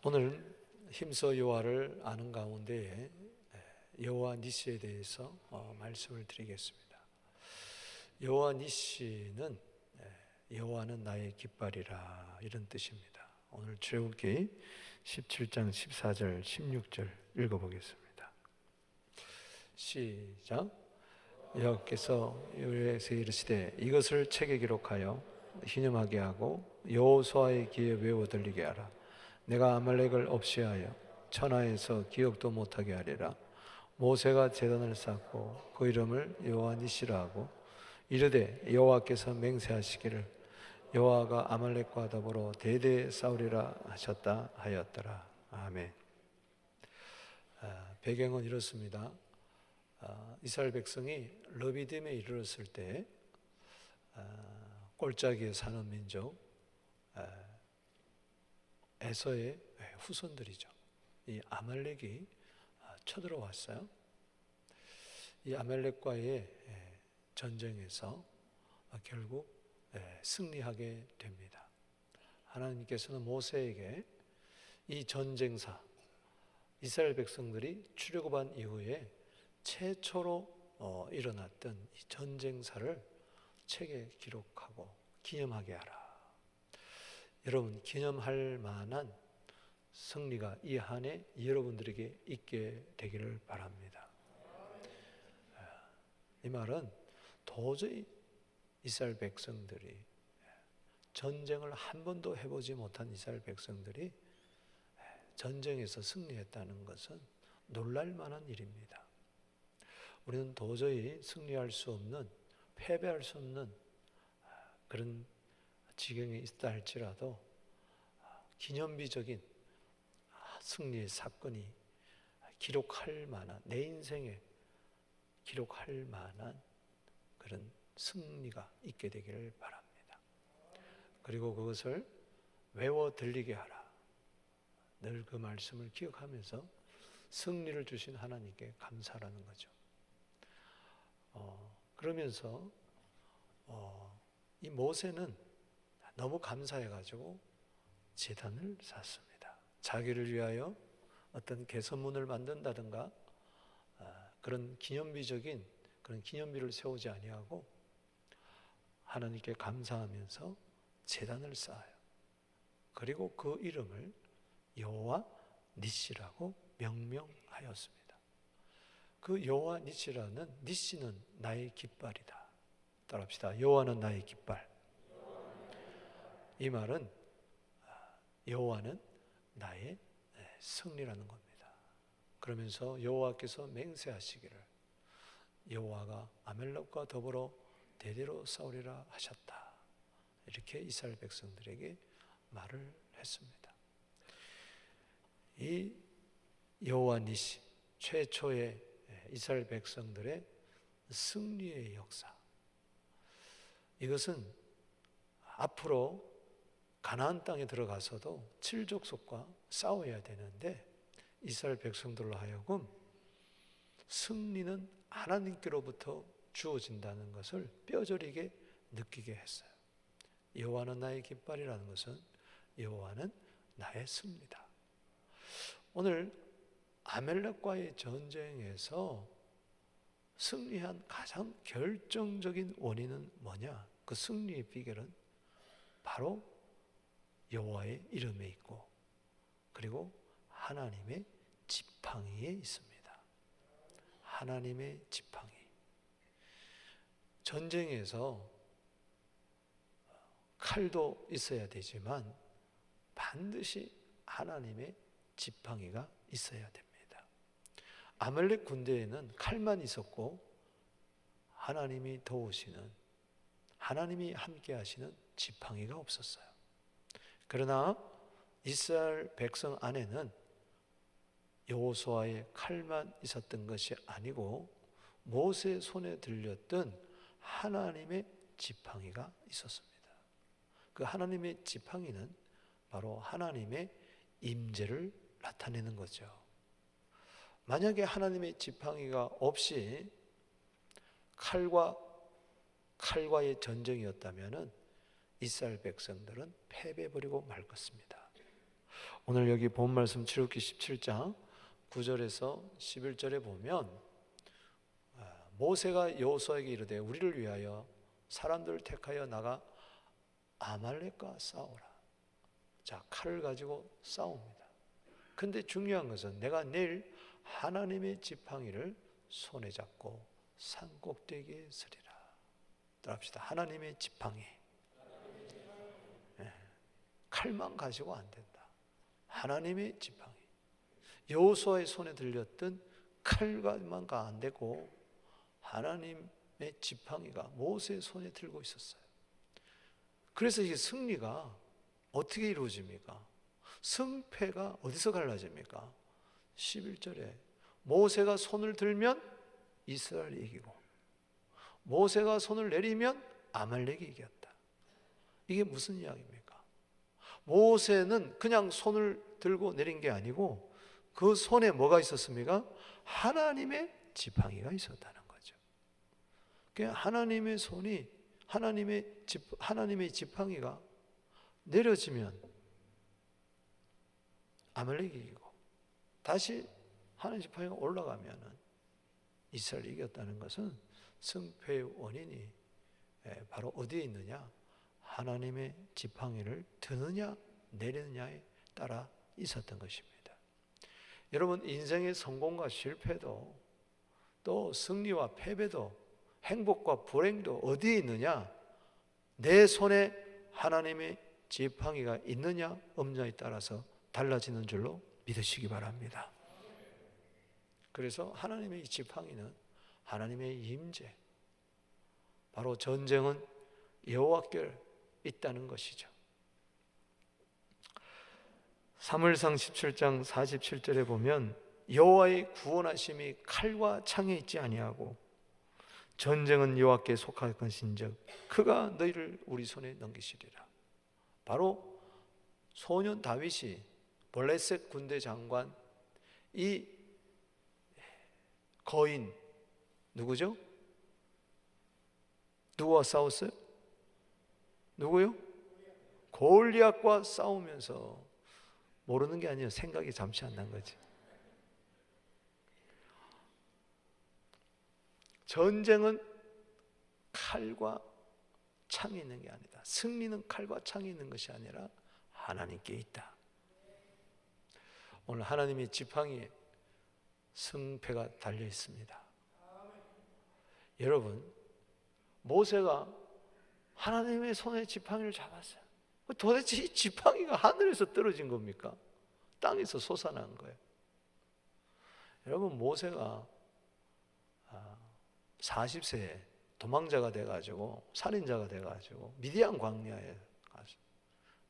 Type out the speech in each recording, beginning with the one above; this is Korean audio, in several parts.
오늘 힘써 여호와를 아는 가운데 여호와 니시에 대해서 말씀을 드리겠습니다. 여호와 니시는 여호와는 나의 깃발이라 이런 뜻입니다. 오늘 출애굽기 17장 14절 16절 읽어보겠습니다. 시작. 여호와께서 요엘에게 이르시되 이것을 책에 기록하여 기념하게 하고 여호수아의 귀에 외워 들리게 하라. 내가 아말렉을 없이하여 천하에서 기억도 못하게 하리라. 모세가 제단을 쌓고 그 이름을 여호와 니시라 하고 이르되 여호와께서 맹세하시기를 여호와가 아말렉과 더불어 대대 싸우리라 하셨다 하였더라. 아멘. 배경은 이렇습니다. 이스라엘 백성이 르비딤에 이르렀을 때 골짜기에 사는 민족 에서의 후손들이죠. 이 아말렉이 쳐들어왔어요. 이 아말렉과의 전쟁에서 결국 승리하게 됩니다. 하나님께서는 모세에게 이 전쟁사, 이스라엘 백성들이 출애굽한 이후에 최초로 일어났던 이 전쟁사를 책에 기록하고 기념하게 하라. 여러분, 기념할 만한 승리가 이 한 해 여러분들에게 있게 되기를 바랍니다. 이 말은 도저히 이스라엘 백성들이 전쟁을 한 번도 해보지 못한 이스라엘 백성들이 전쟁에서 승리했다는 것은 놀랄 만한 일입니다. 우리는 도저히 승리할 수 없는, 패배할 수 없는 그런 지경에 있다 할지라도 기념비적인 승리의 사건이 기록할 만한, 내 인생에 기록할 만한 그런 승리가 있게 되기를 바랍니다. 그리고 그것을 외워 들리게 하라. 늘 그 말씀을 기억하면서 승리를 주신 하나님께 감사라는 거죠. 그러면서 이 모세는 너무 감사해가지고 제단을 쌓습니다. 자기를 위하여 어떤 개선문을 만든다든가 그런 기념비적인 그런 기념비를 세우지 아니하고 하나님께 감사하면서 제단을 쌓아요. 그리고 그 이름을 여호와 니시라고 명명하였습니다. 그 여호와 니시라는 니시는 나의 깃발이다. 따라합시다. 여호와는 나의 깃발. 이 말은 여호와는 나의 승리라는 겁니다. 그러면서 여호와께서 맹세하시기를 여호와가 아말렉과 더불어 대대로 싸우리라 하셨다. 이렇게 이스라엘 백성들에게 말을 했습니다. 이 여호와 니시, 최초의 이스라엘 백성들의 승리의 역사, 이것은 앞으로 가나안 땅에 들어가서도 칠족속과 싸워야 되는데 이스라엘 백성들로 하여금 승리는 하나님께로부터 주어진다는 것을 뼈저리게 느끼게 했어요. 여호와는 나의 깃발이라는 것은 여호와는 나의 승리다. 오늘 아말렉과의 전쟁에서 승리한 가장 결정적인 원인은 뭐냐? 그 승리의 비결은 바로 여호와의 이름에 있고 그리고 하나님의 지팡이에 있습니다. 하나님의 지팡이. 전쟁에서 칼도 있어야 되지만 반드시 하나님의 지팡이가 있어야 됩니다. 아말렉 군대에는 칼만 있었고 하나님이 도우시는, 하나님이 함께 하시는 지팡이가 없었어요. 그러나 이스라엘 백성 안에는 여호수아의 칼만 있었던 것이 아니고 모세 손에 들렸던 하나님의 지팡이가 있었습니다. 그 하나님의 지팡이는 바로 하나님의 임재를 나타내는 거죠. 만약에 하나님의 지팡이가 없이 칼과의 전쟁이었다면 이스라엘 백성들은 패배해버리고 말 것입니다. 오늘 여기 본 말씀 출애굽기 17장 9절에서 11절에 보면 모세가 여호수아에게 이르되 우리를 위하여 사람들을 택하여 나가 아말렉과 싸우라. 자, 칼을 가지고 싸웁니다. 근데 중요한 것은 내가 내일 하나님의 지팡이를 손에 잡고 산 꼭대기에 서리라. 따라합시다. 하나님의 지팡이. 칼만 가지고 안 된다. 하나님의 지팡이. 여호수아의 손에 들렸던 칼만 가 안 되고 하나님의 지팡이가 모세의 손에 들고 있었어요. 그래서 이 승리가 어떻게 이루어집니까? 승패가 어디서 갈라집니까? 11절에 모세가 손을 들면 이스라엘이 이기고 모세가 손을 내리면 아말렉이 이겼다. 이게 무슨 이야기입니까? 모세는 그냥 손을 들고 내린 게 아니고 그 손에 뭐가 있었습니까? 하나님의 지팡이가 있었다는 거죠. 그러니까 하나님의 손이 하나님의 지팡이가 내려지면 아말렉이 이기고 다시 하나님의 지팡이가 올라가면은 이스라엘이 이겼다는 것은 승패의 원인이 바로 어디에 있느냐? 하나님의 지팡이를 드느냐 내리느냐에 따라 있었던 것입니다. 여러분, 인생의 성공과 실패도 또 승리와 패배도 행복과 불행도 어디에 있느냐? 내 손에 하나님의 지팡이가 있느냐 없느냐에 따라서 달라지는 줄로 믿으시기 바랍니다. 그래서 하나님의 지팡이는 하나님의 임재, 바로 전쟁은 여호와께 있다는 것이죠. 사무엘상 17장 47절에 보면 여호와의 구원하심이 칼과 창에 있지 아니하고 전쟁은 여호와께 속할 것인즉 그가 너희를 우리 손에 넘기시리라. 바로 소년 다윗이 블레셋 군대 장관 이 거인 누구죠? 누구와 싸웠어요? 누구요? 골리앗과 싸우면서 모르는 게 아니에요. 생각이 잠시 안 난 거지. 전쟁은 칼과 창이 있는 게 아니다. 승리는 칼과 창이 있는 것이 아니라 하나님께 있다. 오늘 하나님의 지팡이에 승패가 달려 있습니다. 여러분, 모세가 하나님의 손에 지팡이를 잡았어요. 도대체 이 지팡이가 하늘에서 떨어진 겁니까? 땅에서 솟아난 거예요. 여러분, 모세가 40세에 도망자가 돼가지고 살인자가 돼가지고 미디안 광야에 가서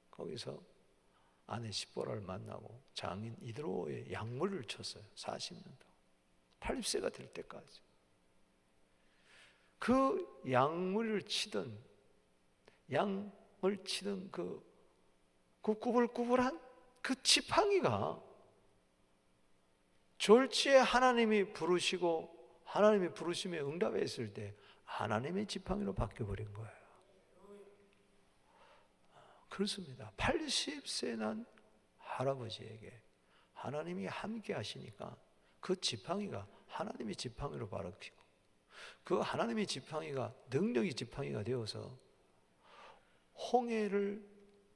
거기서 아내 시보라를 만나고 장인 이드로의 약물을 쳤어요. 40년 동안 80세가 될 때까지. 그 약물을 치던 양을 치던 그 구불구불한 그 지팡이가 졸지에 하나님이 부르시고 하나님의 부르심에 응답했을 때 하나님의 지팡이로 바뀌어버린 거예요. 그렇습니다. 80세 난 할아버지에게 하나님이 함께 하시니까 그 지팡이가 하나님의 지팡이로 바뀌고 그 하나님의 지팡이가 능력의 지팡이가 되어서 홍해를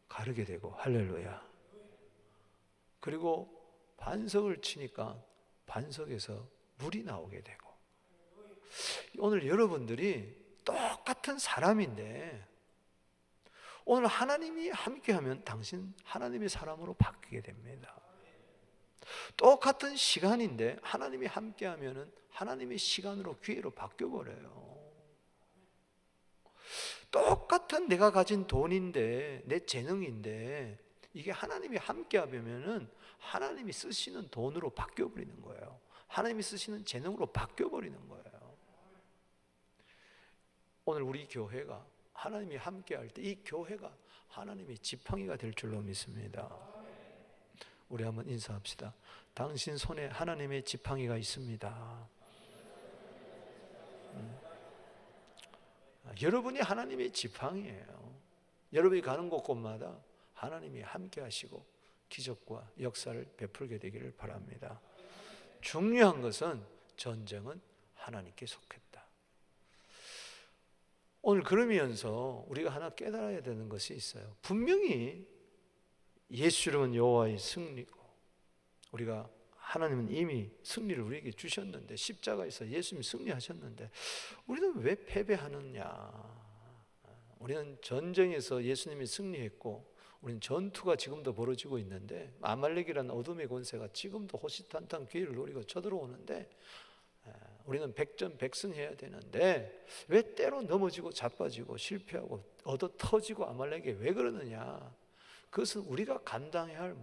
가르게 되고, 할렐루야. 그리고 반석을 치니까 반석에서 물이 나오게 되고. 오늘 여러분들이 똑같은 사람인데 오늘 하나님이 함께하면 당신 하나님의 사람으로 바뀌게 됩니다. 똑같은 시간인데 하나님이 함께하면 하나님의 시간으로 기회로 바뀌어버려요. 똑같은 내가 가진 돈인데 내 재능인데 이게 하나님이 함께하면 하나님이 쓰시는 돈으로 바뀌어버리는 거예요. 하나님이 쓰시는 재능으로 바뀌어버리는 거예요. 오늘 우리 교회가 하나님이 함께할 때 이 교회가 하나님의 지팡이가 될 줄로 믿습니다. 우리 한번 인사합시다. 당신 손에 하나님의 지팡이가 있습니다. 여러분이 하나님의 지팡이에요. 여러분이 가는 곳곳마다 하나님이 함께 하시고 기적과 역사를 베풀게 되기를 바랍니다. 중요한 것은 전쟁은 하나님께 속했다. 오늘 그러면서 우리가 하나 깨달아야 되는 것이 있어요. 분명히 예수 이름은 여호와의 승리고, 우리가 하나님은 이미 승리를 우리에게 주셨는데, 십자가에서 예수님이 승리하셨는데 우리는 왜 패배하느냐? 우리는 전쟁에서 예수님이 승리했고, 우리는 전투가 지금도 벌어지고 있는데, 아말렉이라는 어둠의 권세가 지금도 호시탄탄 기회를 노리고 쳐들어오는데, 우리는 백전백승해야 되는데 왜 때로 넘어지고 자빠지고 실패하고 얻어 터지고 아말렉에 왜 그러느냐? 그것은 우리가 감당해야 할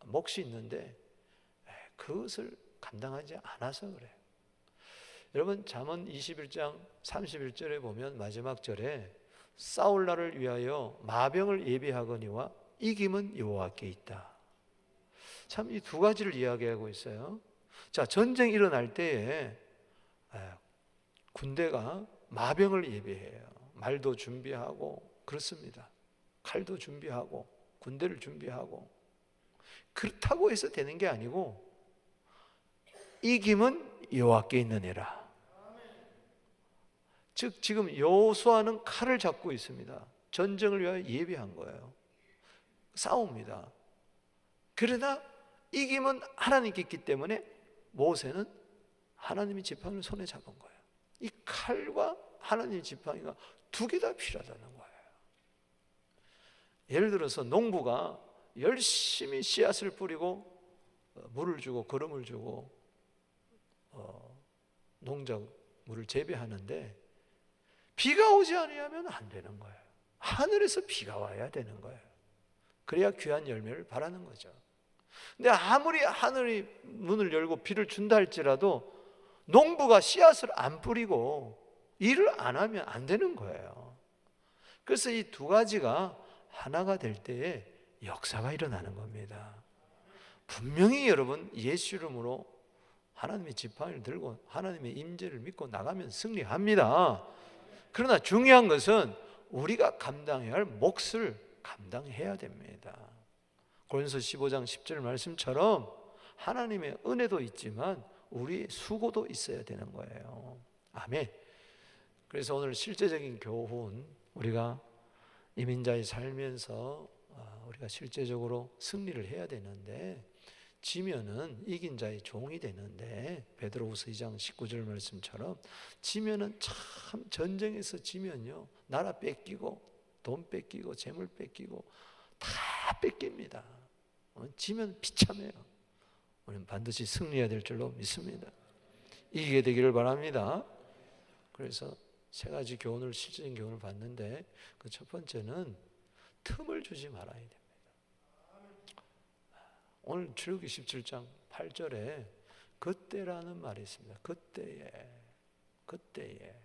몫이 있는데 그것을 감당하지 않아서 그래요. 여러분, 잠언 21장 31절에 보면 마지막 절에 싸울 날을 위하여 마병을 예비하거니와 이김은 여호와께 있다. 참 이 두 가지를 이야기하고 있어요. 자, 전쟁이 일어날 때에 군대가 마병을 예비해요. 말도 준비하고 그렇습니다. 칼도 준비하고 군대를 준비하고. 그렇다고 해서 되는 게 아니고 이김은 여호와께 있느니라. 즉 지금 여호수아는 칼을 잡고 있습니다. 전쟁을 위하여 예비한 거예요. 싸웁니다. 그러나 이김은 하나님께 있기 때문에 모세는 하나님의 지팡이를 손에 잡은 거예요. 이 칼과 하나님의 지팡이가 두 개 다 필요하다는 거예요. 예를 들어서 농부가 열심히 씨앗을 뿌리고 물을 주고 거름을 주고 농작물을 재배하는데 비가 오지 않으면 안 되는 거예요. 하늘에서 비가 와야 되는 거예요. 그래야 귀한 열매를 바라는 거죠. 근데 아무리 하늘이 문을 열고 비를 준다 할지라도 농부가 씨앗을 안 뿌리고 일을 안 하면 안 되는 거예요. 그래서 이 두 가지가 하나가 될 때에 역사가 일어나는 겁니다. 분명히 여러분 예수 이름으로 하나님의 지팡이를 들고 하나님의 임재를 믿고 나가면 승리합니다. 그러나 중요한 것은 우리가 감당해야 할 몫을 감당해야 됩니다. 고린도서 15장 10절 말씀처럼 하나님의 은혜도 있지만 우리의 수고도 있어야 되는 거예요. 아멘. 그래서 오늘 실제적인 교훈, 우리가 이민자의 살면서 우리가 실제적으로 승리를 해야 되는데, 지면은 이긴 자의 종이 되는데, 베드로후서 2장 19절 말씀처럼 지면은 참 전쟁에서 지면요, 나라 뺏기고 돈 뺏기고 재물 뺏기고 다 뺏깁니다. 지면 비참해요. 우리는 반드시 승리해야 될 줄로 믿습니다. 이기게 되기를 바랍니다. 그래서 세 가지 교훈을, 실질적인 교훈을 봤는데, 그 첫 번째는 틈을 주지 말아야 됩니다. 오늘 출애굽기 17장 8절에 그때라는 말이 있습니다. 그때에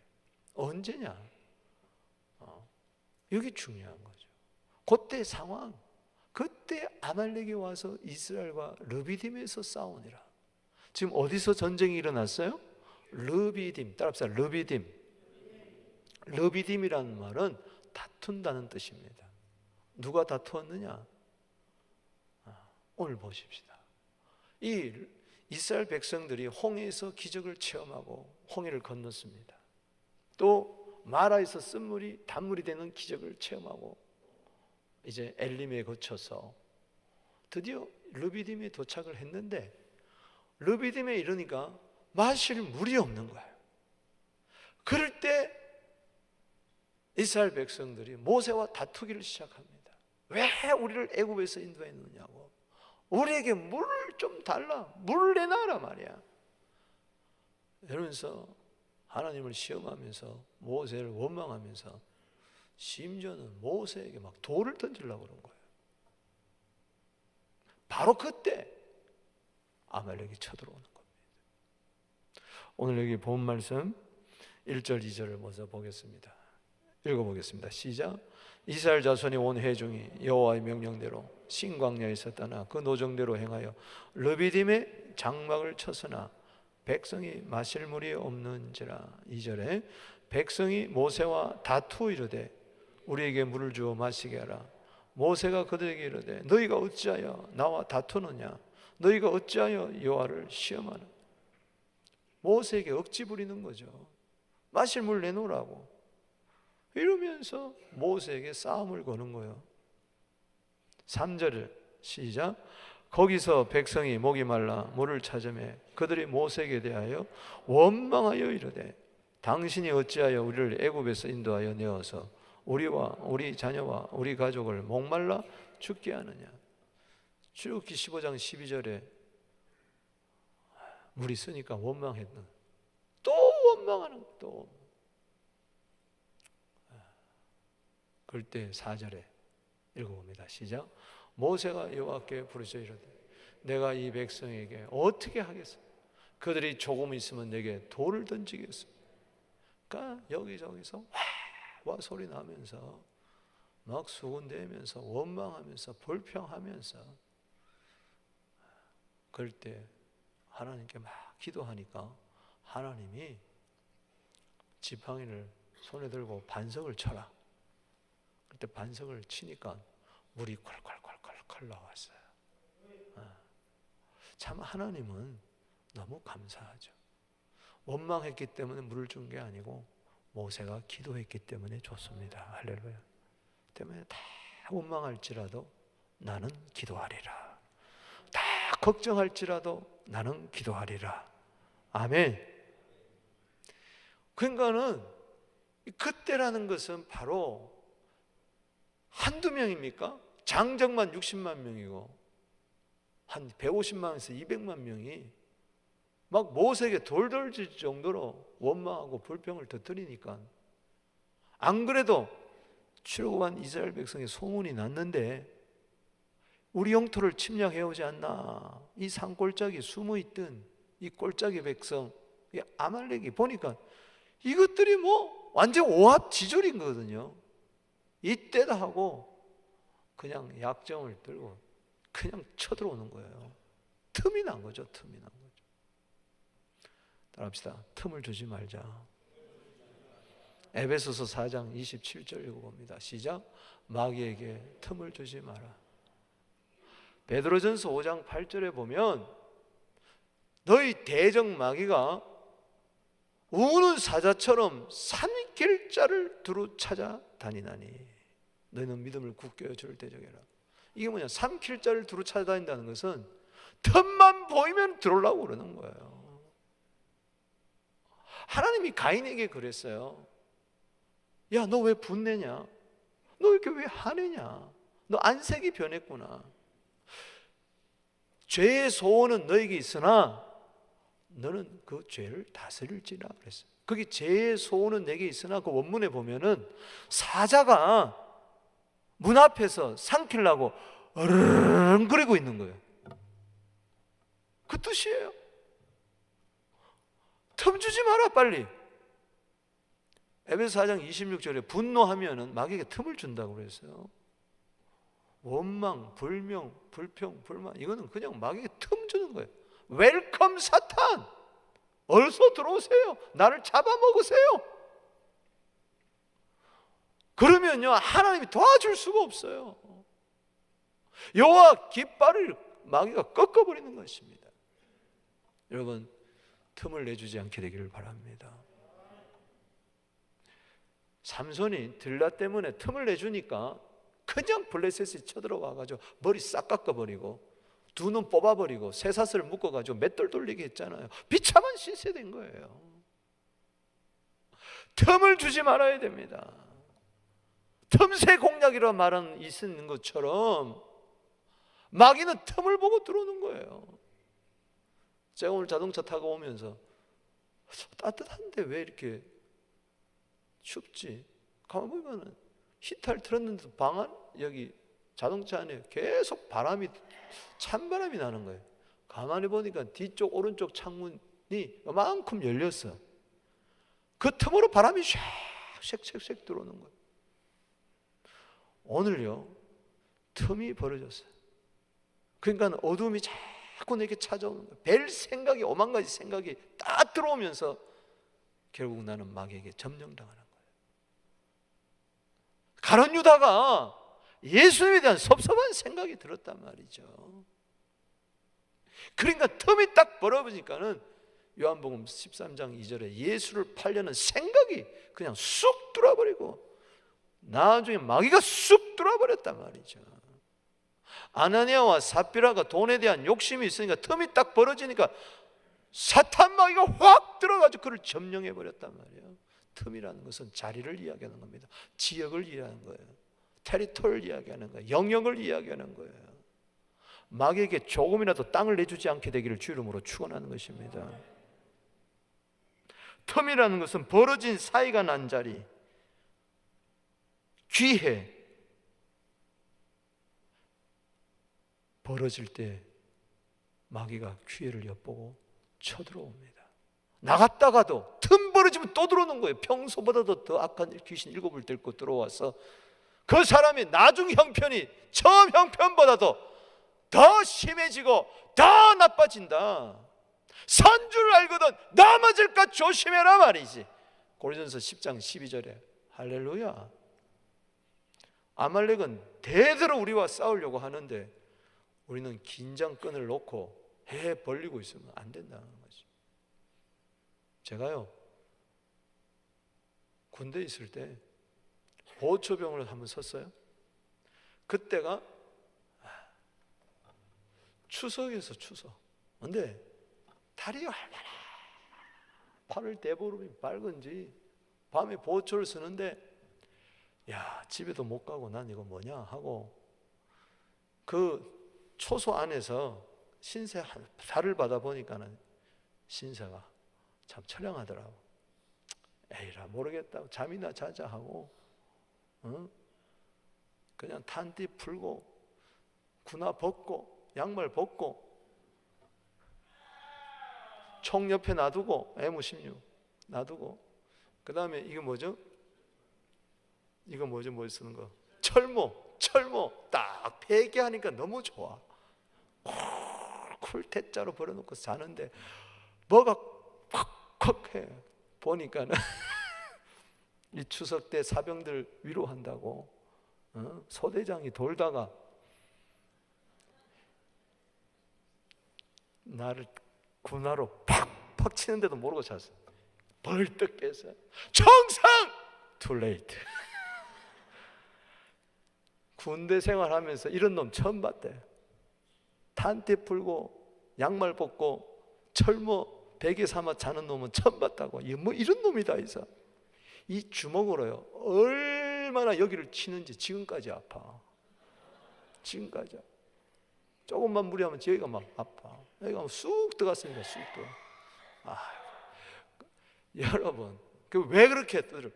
언제냐? 여기 중요한 거죠. 그때 상황, 그때 아말렉이 와서 이스라엘과 르비딤에서 싸우니라. 지금 어디서 전쟁이 일어났어요? 르비딤. 따라합시다. 르비딤. 르비딤이라는 말은 다툰다는 뜻입니다. 누가 다투었느냐? 오늘 보십시다. 이 이스라엘 백성들이 홍해에서 기적을 체험하고 홍해를 건넜습니다. 또 마라에서 쓴물이 단물이 되는 기적을 체험하고 이제 엘림에 거쳐서 드디어 르비딤에 도착을 했는데, 르비딤에 이르니까 마실 물이 없는 거예요. 그럴 때 이스라엘 백성들이 모세와 다투기를 시작합니다. 왜 우리를 애굽에서 인도했느냐고. 우리에게 물을 좀 달라, 물을 내놔라 말이야. 이러면서 하나님을 시험하면서 모세를 원망하면서 심지어는 모세에게 막 돌을 던지려고 그런 거예요. 바로 그때 아말렉이 쳐들어오는 겁니다. 오늘 여기 본 말씀 1절 2절을 먼저 보겠습니다. 읽어보겠습니다. 시작. 이스라엘 자손이 온 회중이 여호와의 명령대로 신광야에서 떠나 그 노정대로 행하여 르비딤의 장막을 쳤으나 백성이 마실 물이 없는지라. 2절에 백성이 모세와 다투어 이르되 우리에게 물을 주어 마시게 하라. 모세가 그들에게 이르되 너희가 어찌하여 나와 다투느냐? 너희가 어찌하여 여호와를 시험하느냐? 모세에게 억지 부리는 거죠. 마실 물 내놓으라고. 이러면서 모세에게 싸움을 거는 거예요. 3절 시작. 거기서 백성이 목이 말라 물을 찾으매 그들이 모세에게 대하여 원망하여 이르되 당신이 어찌하여 우리를 애굽에서 인도하여 내어서 우리와 우리 자녀와 우리 가족을 목말라 죽게 하느냐? 출애굽기 15장 12절에 물이 쓰니까 원망했는, 또 원망하는, 또 그럴 때 4절에 읽어봅니다. 시작. 모세가 여호와께 부르짖어 이르되 내가 이 백성에게 어떻게 하겠어? 그들이 조금 있으면 내게 돌을 던지겠어. 그러니까 여기저기서 와 소리 나면서 막 수군대면서 원망하면서 불평하면서, 그럴 때 하나님께 막 기도하니까 하나님이 지팡이를 손에 들고 반석을 쳐라. 그때 반석을 치니까 물이 콸콸콸콸콸 나왔어요. 참 하나님은 너무 감사하죠. 원망했기 때문에 물을 준 게 아니고 모세가 기도했기 때문에 줬습니다. 할렐루야. 때문에 다 원망할지라도 나는 기도하리라. 다 걱정할지라도 나는 기도하리라. 아멘. 그러니까는 그때라는 것은 바로 한두 명입니까? 장정만 60만 명이고 한 150만에서 200만 명이 막 모세에게 돌 던질 정도로 원망하고 불평을 터뜨리니까, 안 그래도 출애굽한 이스라엘 백성의 소문이 났는데 우리 영토를 침략해오지 않나, 이 산골짜기 숨어있던 이 골짜기 백성, 이 아말렉이 보니까 이것들이 뭐 완전 오합지졸인 거거든요. 이때다 하고 그냥 약점을 들고 그냥 쳐들어오는 거예요. 틈이 난 거죠. 틈이 난 거죠. 따라합시다. 틈을 주지 말자. 에베소서 4장 27절 읽어봅니다. 시작. 마귀에게 틈을 주지 마라. 베드로전서 5장 8절에 보면 너희 대적 마귀가 우는 사자처럼 삼킬자를 두루 찾아 다니나니 너희는 믿음을 굳게 여어 주를 대적해라. 이게 뭐냐? 삼킬자를 두루 찾아다닌다는 것은 틈만 보이면 들어오려고 그러는 거예요. 하나님이 가인에게 그랬어요. 야, 너 왜 분내냐? 너 이렇게 왜 화내냐? 너 안색이 변했구나. 죄의 소원은 너에게 있으나 너는 그 죄를 다스릴지라 그랬어요. 거기 죄의 소원은 내게 있으나 그 원문에 보면은 사자가 문 앞에서 삼키려고 어르렁거리고 있는 거예요. 그 뜻이에요. 틈 주지 마라 빨리. 에베소 4장 26절에 분노하면은 마귀에게 틈을 준다고 그랬어요. 원망, 불명, 불평, 불만, 이거는 그냥 마귀에게 틈 주는 거예요. 웰컴 사탄, 어서 들어오세요. 나를 잡아먹으세요. 그러면요 하나님이 도와줄 수가 없어요. 여호와 깃발을 마귀가 꺾어버리는 것입니다. 여러분, 틈을 내주지 않게 되기를 바랍니다. 삼손이 들라 때문에 틈을 내주니까 그냥 블레셋이 쳐들어와가지고 머리 싹 깎아버리고 두 눈 뽑아버리고 쇠사슬을 묶어가지고 맷돌 돌리게 했잖아요. 비참한 신세된 거예요. 틈을 주지 말아야 됩니다. 틈새 공략이라 말은 있는 것처럼 마귀는 틈을 보고 들어오는 거예요. 제가 오늘 자동차 타고 오면서 따뜻한데 왜 이렇게 춥지? 가만 보면은 히터를 틀었는데도 방 안, 여기 자동차 안에 계속 바람이, 찬바람이 나는 거예요. 가만히 보니까 뒤쪽 오른쪽 창문이 이만큼 열렸어. 그 틈으로 바람이 샥샥샥 들어오는 거예요. 오늘요 틈이 벌어졌어요. 그러니까 어둠이 자꾸 내게 찾아오는 거예요. 별 생각이, 오만 가지 생각이 딱 들어오면서 결국 나는 마귀에게 점령당하는 거예요. 가룟 유다가 예수님에 대한 섭섭한 생각이 들었단 말이죠. 그러니까 틈이 딱 벌어지니까는 요한복음 13장 2절에 예수를 팔려는 생각이 그냥 쑥 들어버리고 나중에 마귀가 쑥 들어버렸단 말이죠. 아나니아와 삽비라가 돈에 대한 욕심이 있으니까 틈이 딱 벌어지니까 사탄 마귀가 확 들어가지고 그를 점령해 버렸단 말이에요. 틈이라는 것은 자리를 이야기하는 겁니다. 지역을 이야기하는 거예요. 테리토리를 이야기하는 거예요. 영역을 이야기하는 거예요. 마귀에게 조금이라도 땅을 내주지 않게 되기를 주 이름으로 축원하는 것입니다. 틈이라는 것은 벌어진 사이가 난 자리, 기회, 벌어질 때 마귀가 기회를 엿보고 쳐들어옵니다. 나갔다가도 틈 벌어지면 또 들어오는 거예요. 평소보다도 더 악한 귀신 7을 데리고 들어와서 그 사람이 나중 형편이 처음 형편보다도 더 심해지고 더 나빠진다. 산 줄 알거든 넘어질까 조심해라 말이지. 고린도전서 10장 12절에 할렐루야. 아말렉은 대대로 우리와 싸우려고 하는데 우리는 긴장끈을 놓고 해 벌리고 있으면 안 된다는 거지. 제가요 군대에 있을 때 보초병을 한번 섰어요. 그때가 추석에서 추석. 근데 다리가 얼마나 팔을 대보름이 빨간지 밤에 보초를 쓰는데 야 집에도 못 가고 난 이거 뭐냐 하고 그 초소 안에서 신세 살을 받아 보니까는 신세가 참 처량하더라고. 에이라 모르겠다고 잠이나 자자 하고 그냥 탄띠 풀고 군화 벗고 양말 벗고 총 옆에 놔두고 M16 놔두고 그 다음에 이거 뭐죠? 이거 뭐죠? 뭐 쓰는 거? 철모 딱 폐기하니까 너무 좋아. 쿨대자로 벌어놓고 사는데 뭐가 콱콱해 보니까는 이 추석 때 사병들 위로한다고 소대장이 돌다가 나를 군화로 팍팍 치는데도 모르고 잤어. 벌떡 깨서 청상! Too late. 군대 생활하면서 이런 놈 처음 봤대. 탄띠 풀고 양말 벗고 철모 베개 삼아 자는 놈은 처음 봤다고. 뭐 이런 놈이 다 있어. 이 주먹으로요 얼마나 여기를 치는지 지금까지 아파. 지금까지 조금만 무리하면 여기가 막 아파. 여기가 쑥 들어갔으니까 쑥 들어. 여러분 왜 그렇게 떠들?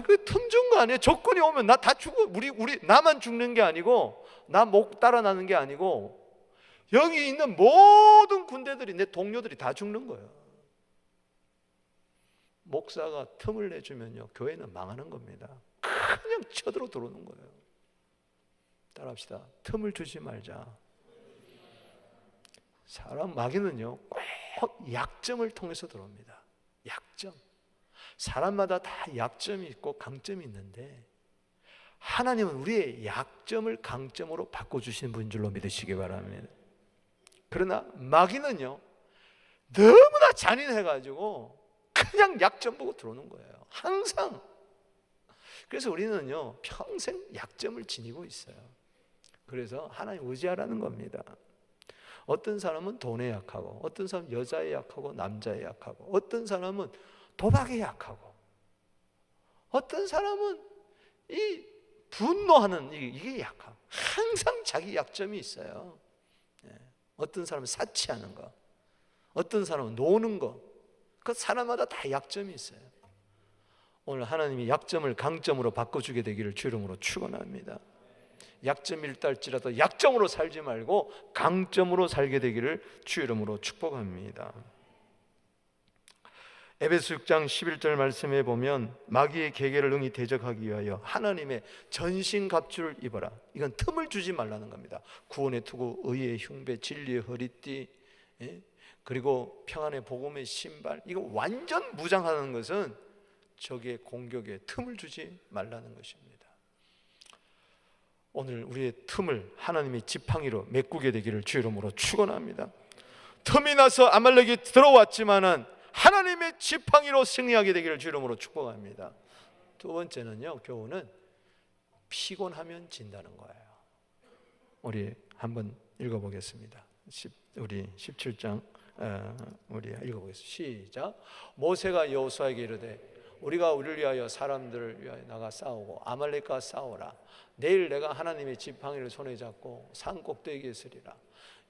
그 틈 준 거 아니에요? 조건이 오면 나 다 죽어. 우리 나만 죽는 게 아니고 나 목 따라나는 게 아니고 여기 있는 모든 군대들이 내 동료들이 다 죽는 거예요. 목사가 틈을 내주면요 교회는 망하는 겁니다. 그냥 쳐들어 들어오는 거예요. 따라합시다. 틈을 주지 말자. 사람 마귀는요 꼭 약점을 통해서 들어옵니다. 약점. 사람마다 다 약점이 있고 강점이 있는데 하나님은 우리의 약점을 강점으로 바꿔주시는 분인 줄로 믿으시기 바랍니다. 그러나 마귀는요 너무나 잔인해가지고 그냥 약점 보고 들어오는 거예요. 항상. 그래서 우리는요 평생 약점을 지니고 있어요. 그래서 하나님 의지하라는 겁니다. 어떤 사람은 돈에 약하고 어떤 사람은 여자에 약하고 남자에 약하고 어떤 사람은 도박에 약하고 어떤 사람은 이 분노하는 이게 약하고 항상 자기 약점이 있어요. 어떤 사람은 사치하는 거 어떤 사람은 노는 거 그 사람마다 다 약점이 있어요. 오늘 하나님이 약점을 강점으로 바꿔주게 되기를 주 이름으로 축원합니다. 약점이 있달지라도 약점으로 살지 말고 강점으로 살게 되기를 주 이름으로 축복합니다. 에베소 6장 11절 말씀에 보면 마귀의 계계를 능히 대적하기 위하여 하나님의 전신갑주를 입어라. 이건 틈을 주지 말라는 겁니다. 구원의 투구, 의의 흉배, 진리의 허리띠, 그리고 평안의 복음의 신발. 이거 완전 무장하는 것은 적의 공격에 틈을 주지 말라는 것입니다. 오늘 우리의 틈을 하나님의 지팡이로 메꾸게 되기를 주 이름으로 축원합니다. 틈이 나서 아말렉이 들어왔지만은 하나님의 지팡이로 승리하게 되기를 주 이름으로 축복합니다. 두 번째는요, 교훈은 피곤하면 진다는 거예요. 우리 한번 읽어보겠습니다. 우리 17장 우리 읽어보겠습니다. 시작. 모세가 여호수아에게 이르되 우리가 우리를 위하여 사람들을 위하여 나가 싸우고 아말렉과 싸우라. 내일 내가 하나님의 지팡이를 손에 잡고 산 꼭대기에 서리라.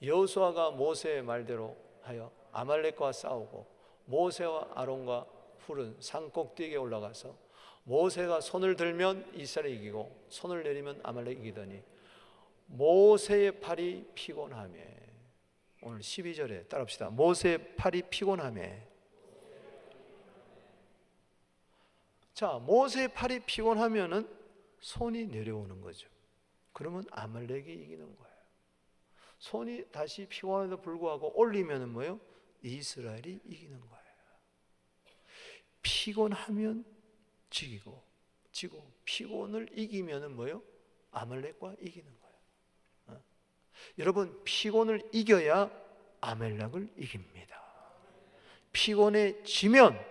여호수아가 모세의 말대로 하여 아말렉과 싸우고 모세와 아론과 훌은 산 꼭대기에 올라가서 모세가 손을 들면 이스라엘이 이기고 손을 내리면 아말렉이 이기더니 모세의 팔이 피곤하매. 오늘 12절에 따라합시다. 모세의 팔이 피곤하매. 자, 모세의 팔이 피곤하면은 손이 내려오는 거죠. 그러면 아말렉이 이기는 거예요. 손이 다시 피곤함에도 불구하고 올리면은 뭐예요? 이스라엘이 이기는 거예요. 피곤하면 지고 피곤을 이기면은 뭐예요? 아말렉과 이기는 거예요. 여러분, 피곤을 이겨야 아말렉을 이깁니다. 피곤해지면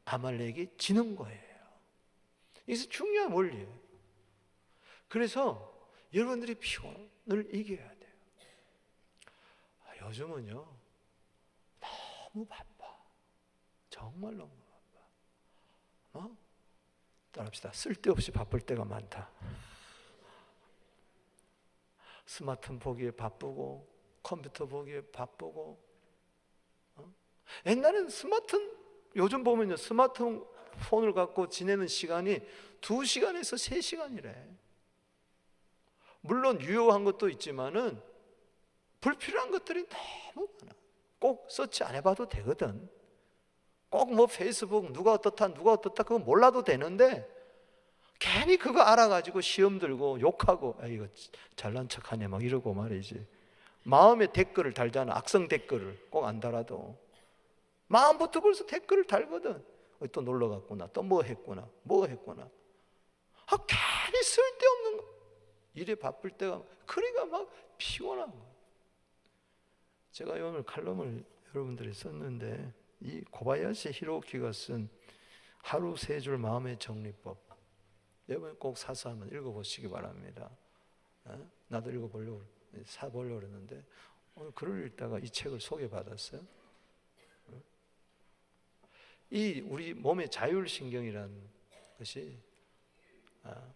아말렉이 지는 거예요. 이것이 중요한 원리예요. 그래서 여러분들이 피곤을 이겨야 돼요. 요즘은요 너무 바빠. 정말 너무 바빠. 따라합시다. 쓸데없이 바쁠 때가 많다. 스마트폰 보기에 바쁘고 컴퓨터 보기에 바쁘고. 옛날에는 요즘 보면요 스마트폰을 갖고 지내는 시간이 2시간에서 3시간이래. 물론 유효한 것도 있지만은 불필요한 것들이 너무 많아. 꼭 서치 안 해봐도 되거든. 꼭 뭐 페이스북 누가 어떻다 그거 몰라도 되는데 괜히 그거 알아가지고 시험 들고 욕하고 이거 잘난 척하네 막 이러고 말이지. 마음에 댓글을 달잖아. 악성 댓글을 꼭 안 달아도 마음부터 벌써 댓글을 달거든. 또 놀러 갔구나, 또 뭐 했구나. 괜히 쓸데없는 거. 일에 바쁠 때가 그러니까 막 피곤한 거. 제가 오늘 칼럼을 여러분들이 썼는데 이 고바야시 히로키가 쓴 하루 3줄 마음의 정리법, 여러분 꼭 사서 한번 읽어보시기 바랍니다. 나도 사보려고 했는데 오늘 글을 읽다가 이 책을 소개받았어요. 이 우리 몸의 자율신경이라는 것이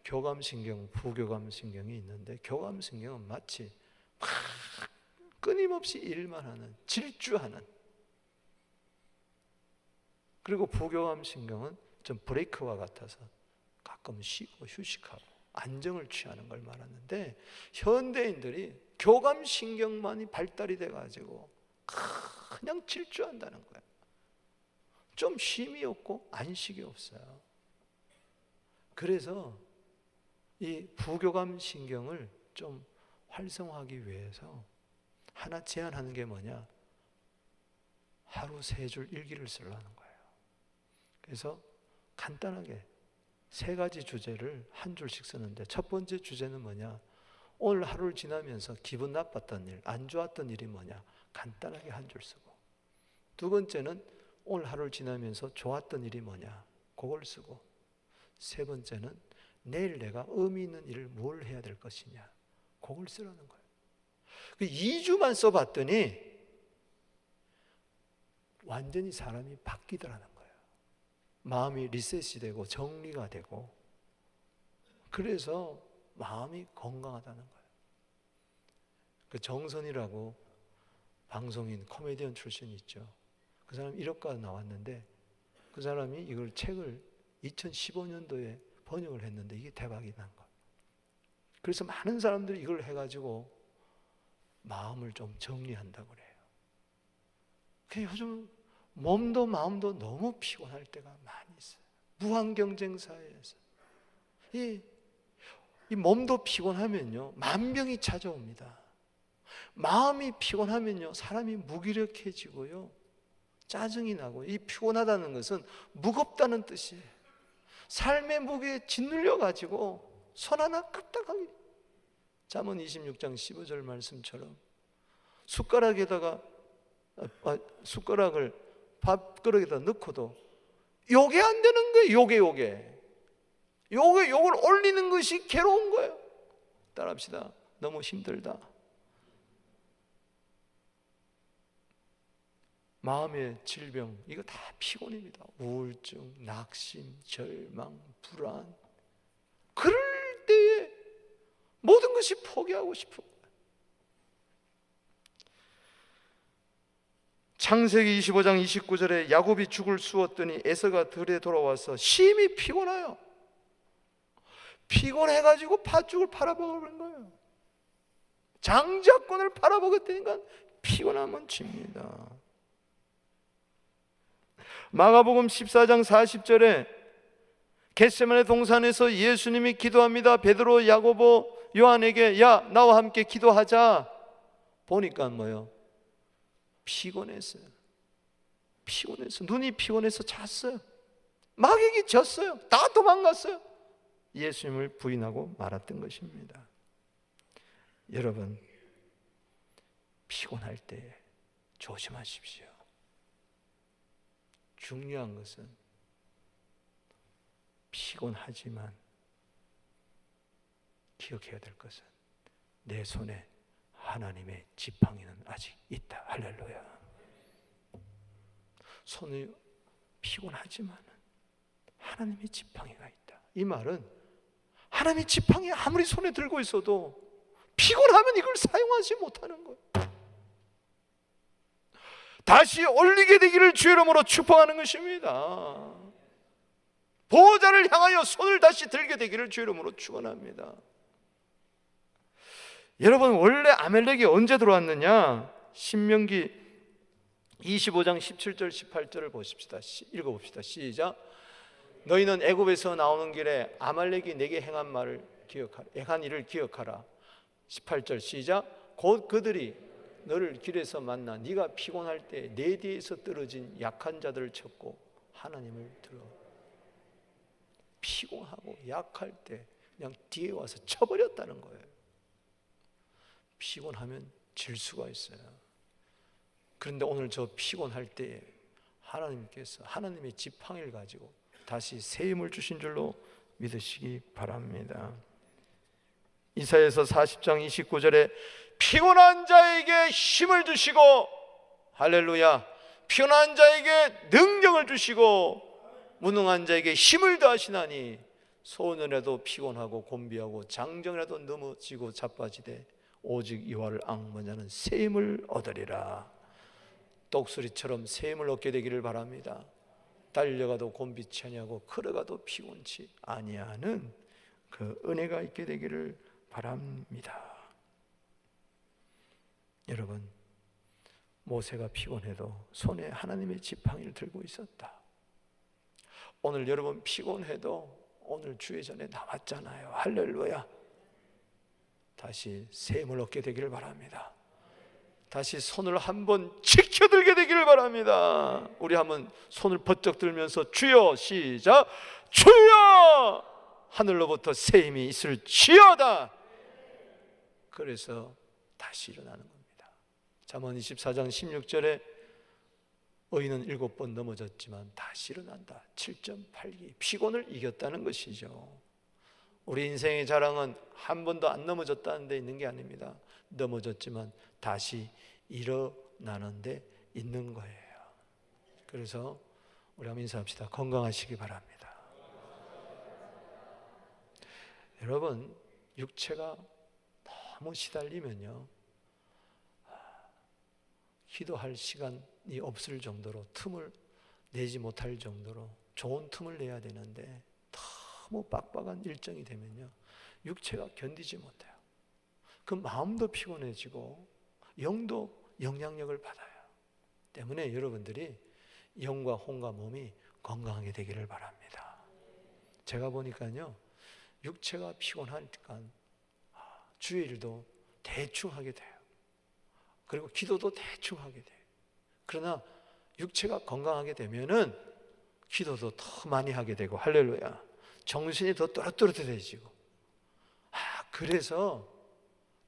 교감신경, 부교감신경이 있는데 교감신경은 마치 막 끊임없이 일만 하는, 질주하는, 그리고 부교감신경은 좀 브레이크와 같아서 가끔 쉬고 휴식하고 안정을 취하는 걸 말하는데 현대인들이 교감신경만이 발달이 돼가지고 그냥 질주한다는 거예요. 좀 쉼이 없고 안식이 없어요. 그래서 이 부교감 신경을 좀 활성화하기 위해서 하나 제안하는 게 뭐냐? 하루 3줄 일기를 쓰려는 거예요. 그래서 간단하게 3가지 주제를 한 줄씩 쓰는데 첫 번째 주제는 뭐냐? 오늘 하루를 지나면서 기분 나빴던 일, 안 좋았던 일이 뭐냐? 간단하게 한 줄 쓰고, 두 번째는 오늘 하루를 지나면서 좋았던 일이 뭐냐? 그걸 쓰고, 세 번째는 내일 내가 의미 있는 일을 뭘 해야 될 것이냐? 그걸 쓰라는 거예요. 2주만 써봤더니 완전히 사람이 바뀌더라는 거예요. 마음이 리셋이 되고 정리가 되고, 그래서 마음이 건강하다는 거예요. 그 정선이라고 방송인 코미디언 출신이 있죠. 그 사람 1억가 나왔는데 그 사람이 이걸 책을 2015년도에 번역을 했는데 이게 대박이 난 거예요. 그래서 많은 사람들이 이걸 해가지고 마음을 좀 정리한다고 그래요. 요즘 몸도 마음도 너무 피곤할 때가 많이 있어요. 무한 경쟁 사회에서 이 몸도 피곤하면요 만병이 찾아옵니다. 마음이 피곤하면요 사람이 무기력해지고요 짜증이 나고, 이 피곤하다는 것은 무겁다는 뜻이에요. 삶의 무게에 짓눌려 가지고 손 하나 까딱하게 잠언 26장 15절 말씀처럼 숟가락을 밥그릇에다 넣고도 요게 안 되는 거예요. 요걸 올리는 것이 괴로운 거예요. 따라합시다. 너무 힘들다. 마음의 질병, 이거 다 피곤입니다. 우울증, 낙심, 절망, 불안. 그럴 때에 모든 것이 포기하고 싶은 거예요. 창세기 25장 29절에 야곱이 죽을 쑤었더니 에서가 들에 돌아와서 심히 피곤해요. 피곤해가지고 팥죽을 팔아먹은 거예요. 장자권을 팔아먹었다니까 피곤하면 집니다. 마가복음 14장 40절에 겟세마네 동산에서 예수님이 기도합니다. 베드로, 야고보, 요한에게 야 나와 함께 기도하자. 보니까 뭐예요? 피곤했어요. 눈이 피곤해서 잤어요. 마귀에게 졌어요. 다 도망갔어요. 예수님을 부인하고 말았던 것입니다. 여러분, 피곤할 때 조심하십시오. 중요한 것은 피곤하지만 기억해야 될 것은 내 손에 하나님의 지팡이는 아직 있다. 할렐루야. 손이 피곤하지만 하나님의 지팡이가 있다. 이 말은 하나님의 지팡이 아무리 손에 들고 있어도 피곤하면 이걸 사용하지 못하는 거예요. 다시 올리게 되기를 주의 이름으로 축복하는 것입니다. 보호자를 향하여 손을 다시 들게 되기를 주의 이름으로 축원합니다. 여러분, 원래 아멜렉이 언제 들어왔느냐? 신명기 25장 17절 18절을 보십시다. 읽어봅시다. 시작. 너희는 애굽에서 나오는 길에 아말렉이 내게 행한 말을 기억하라. 행한 일을 기억하라. 18절 시작. 곧 그들이 너를 길에서 만나 네가 피곤할 때 내 뒤에서 떨어진 약한 자들을 쳤고 하나님을 들어. 피곤하고 약할 때 그냥 뒤에 와서 쳐버렸다는 거예요. 피곤하면 질 수가 있어요. 그런데 오늘 저 피곤할 때 하나님께서 하나님의 지팡이를 가지고 다시 새 힘을 주신 줄로 믿으시기 바랍니다. 이사야서 40장 29절에 피곤한 자에게 힘을 주시고, 할렐루야, 피곤한 자에게 능력을 주시고 무능한 자에게 힘을 더하시나니 소년에도 피곤하고 곤비하고 장정이라도 넘어지고 자빠지되 오직 여호와를 앙모하는 자는 새 힘을 얻으리라. 독수리처럼 새 힘을 얻게 되기를 바랍니다. 달려가도 곤비치 아니하고 걸어가도 피곤치 아니하는 그 은혜가 있게 되기를 바랍니다. 여러분, 모세가 피곤해도 손에 하나님의 지팡이를 들고 있었다. 오늘 여러분 피곤해도 오늘 주의 전에 나왔잖아요. 할렐루야. 다시 새 힘을 얻게 되기를 바랍니다. 다시 손을 한번 지켜들게 되기를 바랍니다. 우리 한번 손을 번쩍 들면서 주여, 시작. 주여, 하늘로부터 새 힘이 있을지어다. 그래서 다시 일어나는 겁니다. 잠언 24장 16절에 의인은 7번 넘어졌지만 다시 일어난다. 7.8기 피곤을 이겼다는 것이죠. 우리 인생의 자랑은 한 번도 안 넘어졌다는 데 있는 게 아닙니다. 넘어졌지만 다시 일어나는 데 있는 거예요. 그래서 우리 한번 인사합시다. 건강하시기 바랍니다. 여러분, 육체가 너무 시달리면요, 기도할 시간이 없을 정도로 틈을 내지 못할 정도로 좋은 틈을 내야 되는데 너무 빡빡한 일정이 되면요, 육체가 견디지 못해요. 그 마음도 피곤해지고 영도 영향력을 받아요. 때문에 여러분들이 영과 혼과 몸이 건강하게 되기를 바랍니다. 제가 보니까요, 육체가 피곤하니까 주의 일도 대충 하게 돼요. 그리고 기도도 대충 하게 돼요. 그러나 육체가 건강하게 되면은 기도도 더 많이 하게 되고, 할렐루야, 정신이 더 또렷또렷해지고. 그래서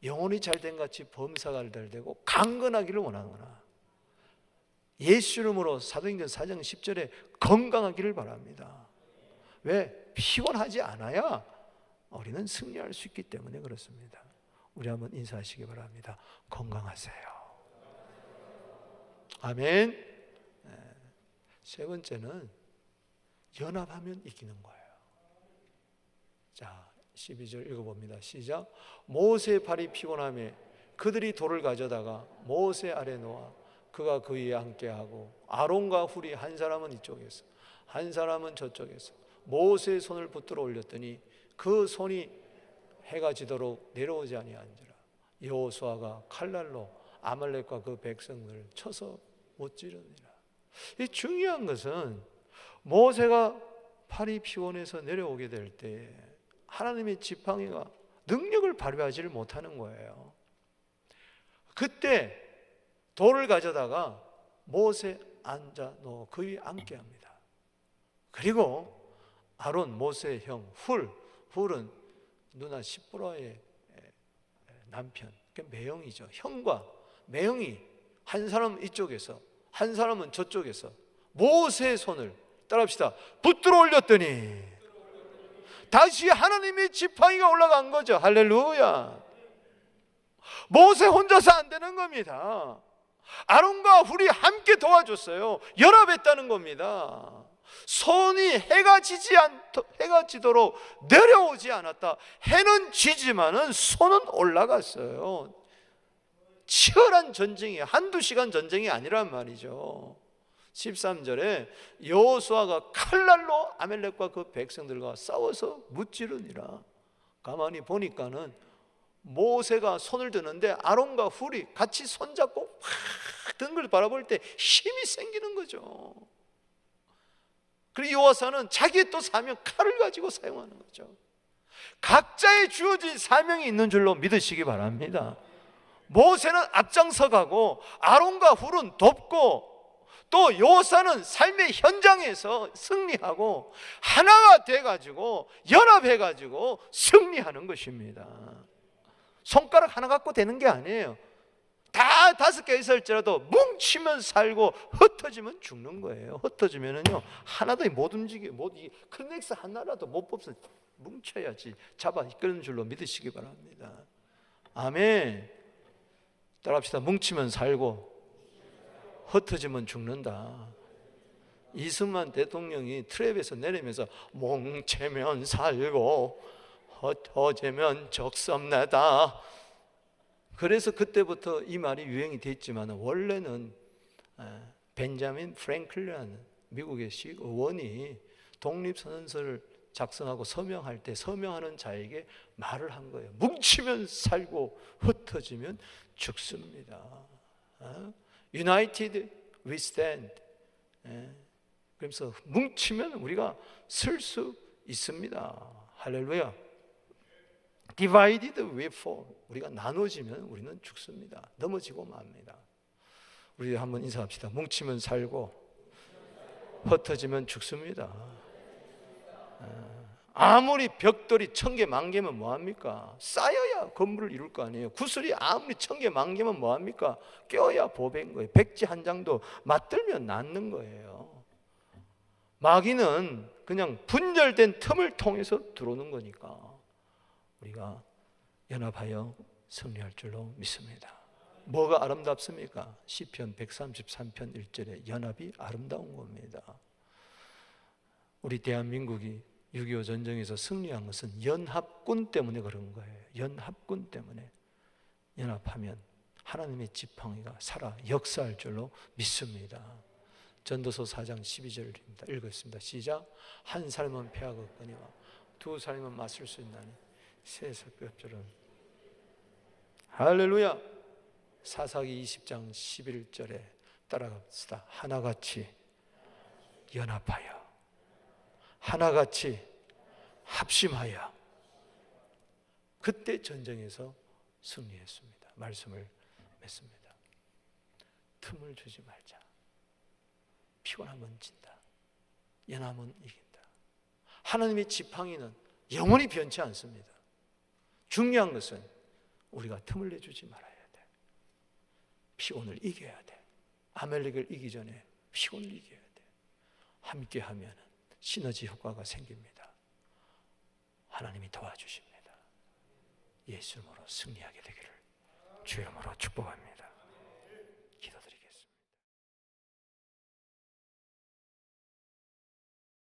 영혼이 잘된 같이 범사가 잘되고 강건하기를 원하노라. 예수 이름으로 사도행전 4장 10절에 건강하기를 바랍니다. 왜? 피곤하지 않아야 우리는 승리할 수 있기 때문에 그렇습니다. 우리 한번 인사하시기 바랍니다. 건강하세요. 아멘. 세 번째는 연합하면 이기는 거예요. 자, 12절 읽어봅니다. 시작. 모세의 팔이 피곤하며 그들이 돌을 가져다가 모세 아래 놓아 그가 그 위에 앉게하고 아론과 훌이 한 사람은 이쪽에서 한 사람은 저쪽에서 모세의 손을 붙들어 올렸더니 그 손이 해가 지도록 내려오지 아니한지라. 여호수아가 칼날로 아말렉과 그 백성들을 쳐서 못 지르니라. 이 중요한 것은 모세가 팔이 피곤해서 내려오게 될 때 하나님의 지팡이가 능력을 발휘하지를 못하는 거예요. 그때 돌을 가져다가 모세 앉아 놓고 그 위에 앉게 합니다. 그리고 아론 모세의 형 훌은 누나 시브라의 남편, 매형이죠. 형과 매형이 한 사람은 이쪽에서 한 사람은 저쪽에서 모세의 손을 따라합시다. 붙들어 올렸더니 다시 하나님의 지팡이가 올라간 거죠. 할렐루야. 모세 혼자서 안 되는 겁니다. 아론과 훌이 함께 도와줬어요. 연합했다는 겁니다. 손이 해가 지도록 내려오지 않았다. 해는 지지만은 손은 올라갔어요. 치열한 전쟁이 한두 시간 전쟁이 아니란 말이죠. 13절에 여호수아가 칼날로 아말렉과 그 백성들과 싸워서 무찌르니라. 가만히 보니까는 모세가 손을 드는데 아론과 훌이 같이 손잡고 확 든 걸 바라볼 때 힘이 생기는 거죠. 그리고 여호수아는 자기의 또 사명 칼을 가지고 사용하는 거죠. 각자의 주어진 사명이 있는 줄로 믿으시기 바랍니다. 모세는 앞장서 가고 아론과 훌은 돕고 또 여호수아는 삶의 현장에서 승리하고 하나가 돼가지고 연합해가지고 승리하는 것입니다. 손가락 하나 갖고 되는 게 아니에요. 다 5개 있을지라도 뭉치면 살고 흩어지면 죽는 거예요. 흩어지면은요 하나도 못 움직여, 클렉스 하나라도 못 뽑서 뭉쳐야지 잡아 이끄는 줄로 믿으시기 바랍니다. 아멘. 따라합시다. 뭉치면 살고 흩어지면 죽는다. 이승만 대통령이 트랩에서 내리면서 뭉치면 살고 흩어지면 적섭나다. 그래서 그때부터 이 말이 유행이 됐지만 원래는 벤자민 프랭클린이라는 미국의 시의원이 독립선언서를 작성하고 서명할 때 서명하는 자에게 말을 한 거예요. 뭉치면 살고 흩어지면 죽습니다. United we stand. 그래서 뭉치면 우리가 설 수 있습니다. 할렐루야. Divided we fall. 우리가 나눠지면 우리는 죽습니다. 넘어지고 맙니다. 우리 한번 인사합시다. 뭉치면 살고 흩어지면 죽습니다. 아무리 벽돌이 1000개, 10,000개면 뭐합니까? 쌓여야 건물을 이룰 거 아니에요. 구슬이 아무리 1000개, 10,000개면 뭐합니까? 껴야 보배인 거예요. 백지 한 장도 맞들면 낫는 거예요. 마귀는 그냥 분열된 틈을 통해서 들어오는 거니까 우리가 연합하여 승리할 줄로 믿습니다. 뭐가 아름답습니까? 시편 133편 1절에 연합이 아름다운 겁니다. 우리 대한민국이 6.25 전쟁에서 승리한 것은 연합군 때문에 그런 거예요. 연합군 때문에. 연합하면 하나님의 지팡이가 살아 역사할 줄로 믿습니다. 전도서 4장 12절입니다. 읽겠습니다. 시작. 한 사람은 패하겠거니와 두 사람은 맞설 수 있나니 세 사람은 할렐루야. 사사기 20장 11절에 따라갑시다. 하나같이 연합하여 하나같이 합심하여 그때 전쟁에서 승리했습니다. 말씀을 맺습니다. 틈을 주지 말자. 피곤하면 진다. 연합은 이긴다. 하나님의 지팡이는 영원히 변치 않습니다. 중요한 것은 우리가 틈을 내주지 말아야 돼. 피곤을 이겨야 돼. 아말렉을 이기기 전에 피곤을 이겨야 돼. 함께하면 시너지 효과가 생깁니다. 하나님이 도와주십니다. 예수 이름으로 승리하게 되기를 주의 이름으로 축복합니다.